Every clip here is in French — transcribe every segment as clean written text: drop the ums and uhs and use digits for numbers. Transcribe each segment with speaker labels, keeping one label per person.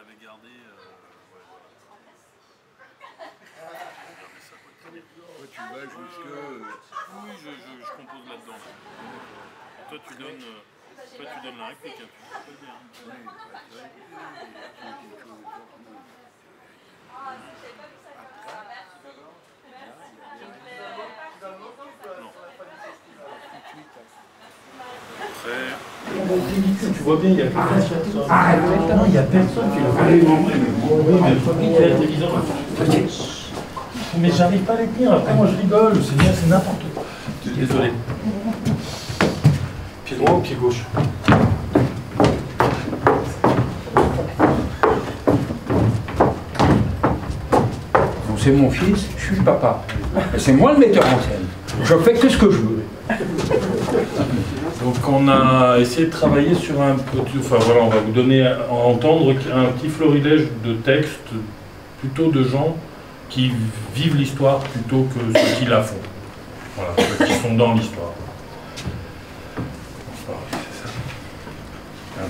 Speaker 1: l'avais gardé. Ouais, voilà. Regardez ça, quoi.
Speaker 2: Ouais, tu vas jusque...
Speaker 1: Oui, je compose là-dedans. Toi, tu donnes la réplique, hein, tu te rappelles bien.
Speaker 2: Oui,
Speaker 1: Après...
Speaker 3: Tu vois bien, il y a personne. Arrête, non, il n'y a personne. Tu l'as pas vu. Oui, mais le premier qui est intelligent. Mais j'arrive pas à les tenir. Après, moi, je rigole. C'est n'importe quoi. Désolé. Pied droit ou pied gauche?
Speaker 4: C'est mon fils, je suis le papa. C'est moi le metteur en scène. Je fais que ce que je veux.
Speaker 3: Donc on a essayé de travailler sur un petit... Enfin voilà, on va vous donner à entendre un petit florilège de textes, plutôt de gens qui vivent l'histoire plutôt que ceux qui la font. Voilà, ceux qui sont dans l'histoire. Alors,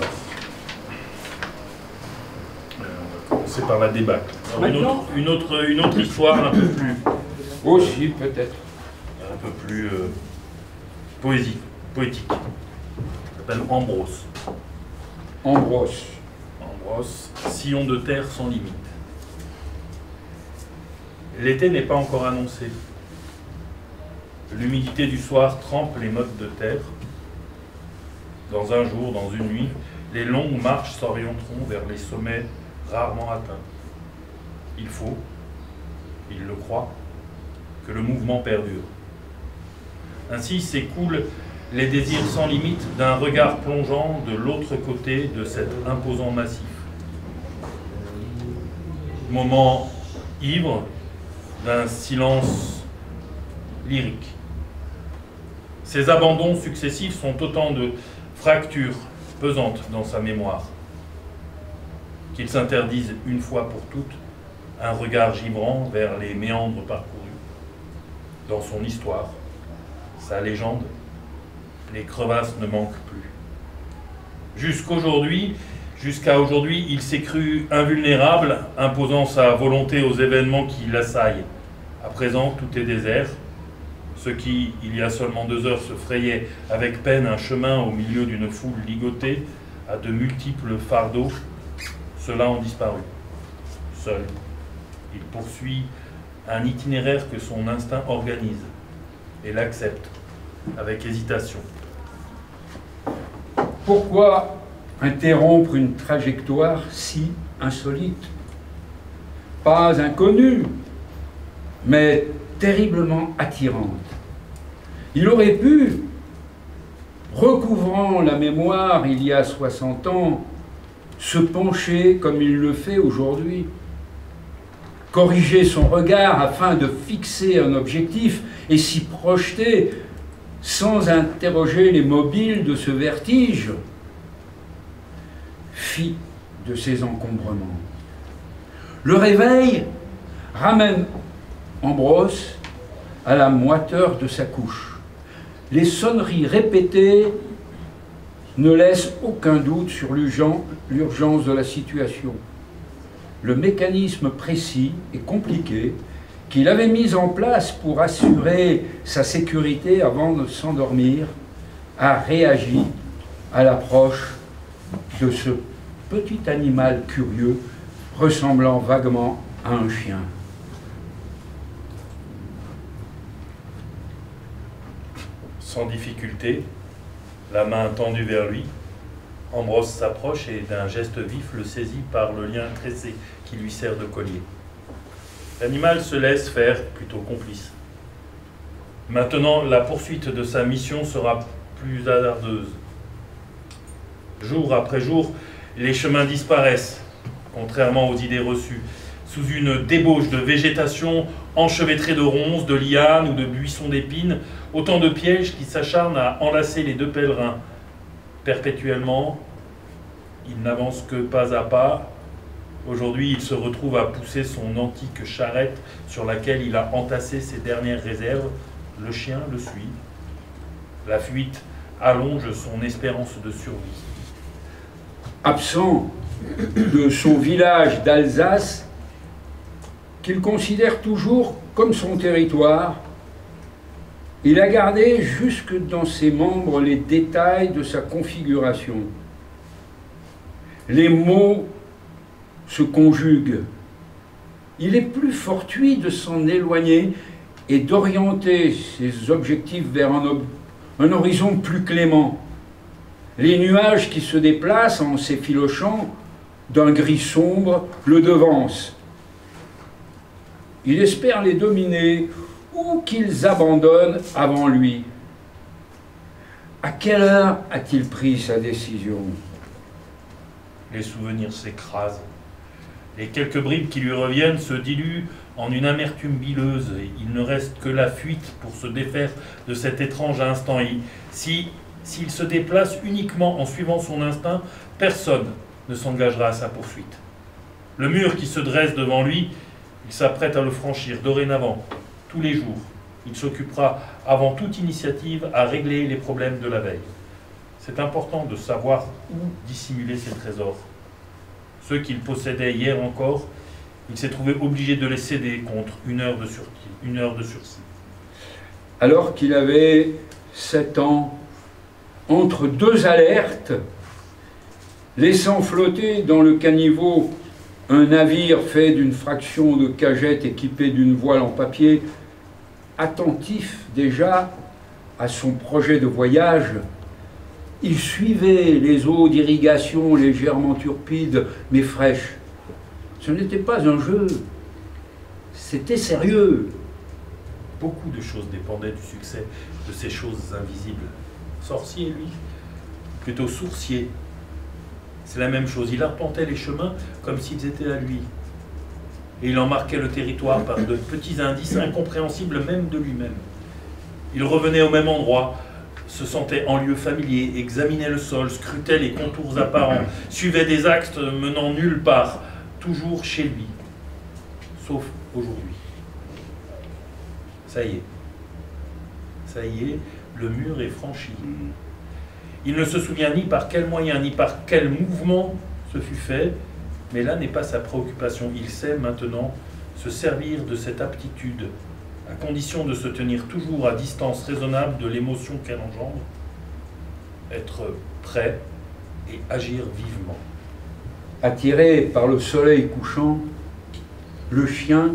Speaker 3: on va commencer par la débâcle. Une autre histoire un peu plus...
Speaker 4: Aussi, peut-être.
Speaker 3: Un peu plus poétique. Ça s'appelle Ambrose.
Speaker 4: Ambrose.
Speaker 3: Ambrose, sillon de terre sans limite. L'été n'est pas encore annoncé. L'humidité du soir trempe les mottes de terre. Dans un jour, dans une nuit, les longues marches s'orienteront vers les sommets rarement atteints. Il faut, il le croit, que le mouvement perdure. Ainsi s'écoulent les désirs sans limite d'un regard plongeant de l'autre côté de cet imposant massif. Moment ivre d'un silence lyrique. Ces abandons successifs sont autant de fractures pesantes dans sa mémoire, qu'il s'interdise une fois pour toutes un regard givrant vers les méandres parcourus. Dans son histoire, sa légende, les crevasses ne manquent plus. Jusqu'à aujourd'hui, il s'est cru invulnérable, imposant sa volonté aux événements qui l'assaillent. À présent, tout est désert. Ceux qui, il y a seulement 2 heures, se frayaient avec peine un chemin au milieu d'une foule ligotée à de multiples fardeaux, ceux-là ont disparu. Seul, il poursuit un itinéraire que son instinct organise et l'accepte avec hésitation.
Speaker 4: Pourquoi interrompre une trajectoire si insolite? Pas inconnue, mais terriblement attirante. Il aurait pu, recouvrant la mémoire il y a 60 ans, se pencher comme il le fait aujourd'hui, corriger son regard afin de fixer un objectif et s'y projeter sans interroger les mobiles de ce vertige, fit de ces encombrements. Le réveil ramène Ambrose à la moiteur de sa couche. Les sonneries répétées ne laissent aucun doute sur l'urgence de la situation. Le mécanisme précis et compliqué qu'il avait mis en place pour assurer sa sécurité avant de s'endormir a réagi à l'approche de ce petit animal curieux ressemblant vaguement à un chien.
Speaker 3: Sans difficulté, la main tendue vers lui, Ambrose s'approche et d'un geste vif le saisit par le lien tressé qui lui sert de collier. L'animal se laisse faire, plutôt complice. Maintenant, la poursuite de sa mission sera plus hasardeuse. Jour après jour, les chemins disparaissent, contrairement aux idées reçues, sous une débauche de végétation enchevêtrée de ronces, de lianes ou de buissons d'épines, autant de pièges qui s'acharnent à enlacer les 2 pèlerins. Perpétuellement, il n'avance que pas à pas. Aujourd'hui, il se retrouve à pousser son antique charrette sur laquelle il a entassé ses dernières réserves. Le chien le suit. La fuite allonge son espérance de survie.
Speaker 4: absent de son village d'Alsace, qu'il considère toujours comme son territoire, il a gardé jusque dans ses membres les détails de sa configuration. Les mots se conjuguent. Il est plus fortuit de s'en éloigner et d'orienter ses objectifs vers un horizon plus clément. Les nuages qui se déplacent en s'effilochant d'un gris sombre le devancent. Il espère les dominer ou qu'ils abandonnent avant lui. À quelle heure a-t-il pris sa décision?
Speaker 3: Les souvenirs s'écrasent. Les quelques bribes qui lui reviennent se diluent en une amertume bileuse. Et il ne reste que la fuite pour se défaire de cet étrange instant. S'il se déplace uniquement en suivant son instinct, personne ne s'engagera à sa poursuite. Le mur qui se dresse devant lui, il s'apprête à le franchir dorénavant, tous les jours. Il s'occupera, avant toute initiative, à régler les problèmes de la veille. C'est important de savoir où dissimuler ses trésors. Ceux qu'il possédait hier encore, il s'est trouvé obligé de les céder contre une heure de sursis.
Speaker 4: Alors qu'il avait 7 ans, entre deux alertes, laissant flotter dans le caniveau un navire fait d'une fraction de cagette équipé d'une voile en papier, attentif déjà à son projet de voyage, il suivait les eaux d'irrigation légèrement turpides mais fraîches. Ce n'était pas un jeu, c'était sérieux.
Speaker 3: Beaucoup de choses dépendaient du succès de ces choses invisibles. Sorcier, lui, plutôt sourcier. C'est la même chose, il arpentait les chemins comme s'ils étaient à lui. Et il en marquait le territoire par de petits indices incompréhensibles même de lui-même. Il revenait au même endroit, se sentait en lieu familier, examinait le sol, scrutait les contours apparents, suivait des axes menant nulle part, toujours chez lui, sauf aujourd'hui. Ça y est, le mur est franchi. Il ne se souvient ni par quel moyen, ni par quel mouvement ce fut fait, mais là n'est pas sa préoccupation. Il sait maintenant se servir de cette aptitude, à condition de se tenir toujours à distance raisonnable de l'émotion qu'elle engendre, être prêt et agir vivement.
Speaker 4: Attiré par le soleil couchant, le chien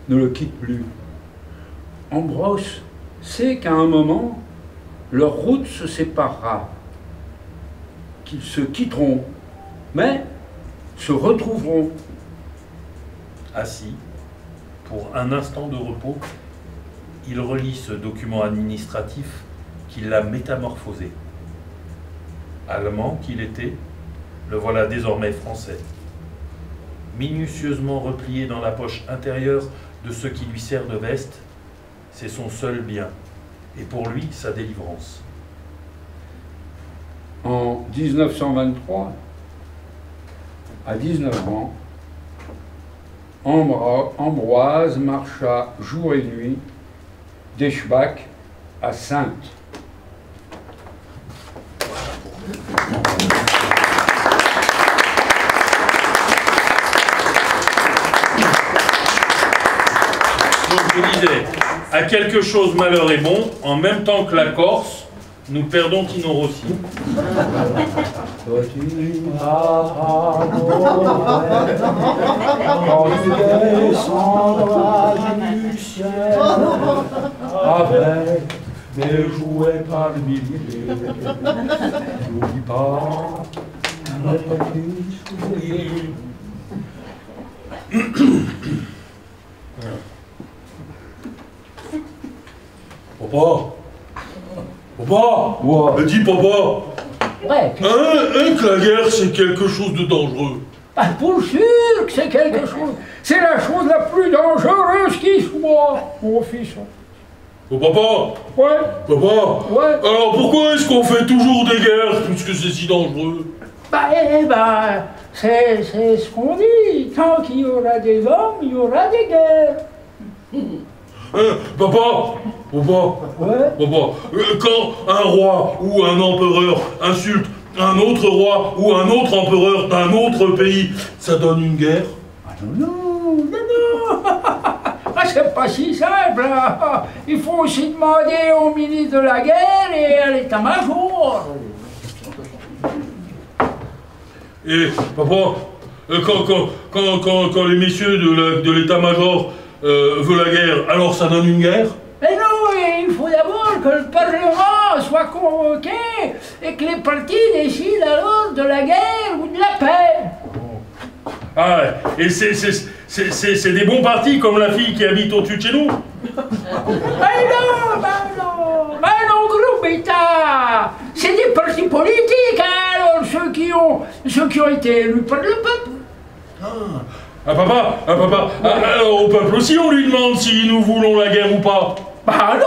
Speaker 4: ne le quitte plus. Ambrose sait qu'à un moment, leur route se séparera, qu'ils se quitteront, mais se retrouveront.
Speaker 3: Assis, pour un instant de repos, il relit ce document administratif qui l'a métamorphosé. Allemand qu'il était, le voilà désormais français. Minutieusement replié dans la poche intérieure de ce qui lui sert de veste, c'est son seul bien, et pour lui, sa délivrance.
Speaker 4: En 1923, à 19 ans, Ambroise marcha jour et nuit d'Eschbach à Saintes.
Speaker 3: Donc je disais, à quelque chose malheur est bon, en même temps que la Corse, nous perdons Tino Rossi.
Speaker 4: Quand tu descendras du ciel avec des jouets par milliers, n'oublie pas notre petit sourire.
Speaker 2: Papa,
Speaker 4: Ouais.
Speaker 2: dis papa,
Speaker 5: Ouais,
Speaker 2: que la guerre c'est quelque chose de dangereux.
Speaker 5: bah, pour sûr que c'est quelque chose. C'est la chose la plus dangereuse qui soit, mon fils.
Speaker 2: Oh papa,
Speaker 5: Ouais, ouais.
Speaker 2: alors pourquoi est-ce qu'on fait toujours des guerres puisque c'est si dangereux?
Speaker 5: C'est ce qu'on dit. Tant qu'il y aura des hommes, il y aura des guerres.
Speaker 2: Papa,
Speaker 5: Ouais.
Speaker 2: quand un roi ou un empereur insulte un autre roi ou un autre empereur d'un autre pays, ça donne une guerre?
Speaker 5: Ah non, non, non, non. Ah, c'est pas si simple. Hein. Il faut aussi demander au ministre de la guerre et à l'état-major.
Speaker 2: Et papa, quand les messieurs de l'état-major veulent la guerre, alors ça donne une guerre?
Speaker 5: Mais non, il faut d'abord que le Parlement soit convoqué et que les partis décident alors de la guerre ou de la paix.
Speaker 2: Ah ouais, et c'est des bons partis comme la fille qui habite au-dessus de chez nous?
Speaker 5: Mais non, gros bêta. C'est des partis politiques, hein, alors ceux qui ont été élus par le peuple.
Speaker 2: Papa, au peuple aussi on lui demande si nous voulons la guerre ou pas.
Speaker 5: Bah non,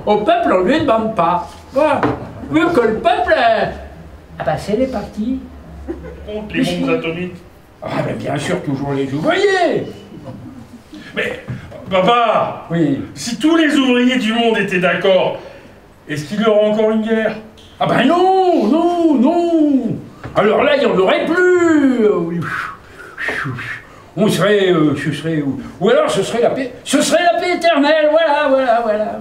Speaker 5: au peuple on lui demande pas. Voilà. Vu que le peuple, c'est les partis.
Speaker 2: Contre les bombes atomiques.
Speaker 5: Ah mais bien sûr, toujours les ouvriers.
Speaker 2: Mais, papa,
Speaker 5: Oui.
Speaker 2: si tous les ouvriers du monde étaient d'accord, est-ce qu'il y aura encore une guerre?
Speaker 5: Ah ben non. Alors là, il n'y en aurait plus. On serait, ou alors ce serait la paix. Ce serait la paix éternelle, voilà.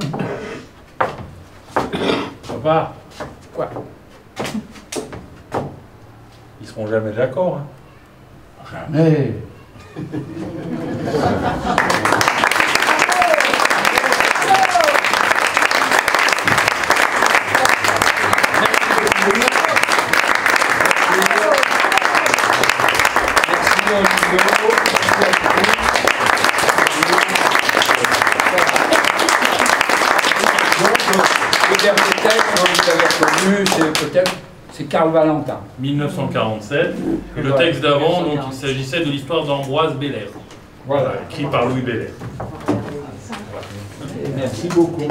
Speaker 3: Papa,
Speaker 5: Quoi?
Speaker 3: ils seront jamais d'accord. Hein.
Speaker 5: Jamais. C'est Karl Valentin.
Speaker 3: 1947. Et le texte d'avant, donc il s'agissait de l'histoire d'Ambroise Belair.
Speaker 5: Voilà.
Speaker 3: Écrit par Louis Belair.
Speaker 5: Merci beaucoup.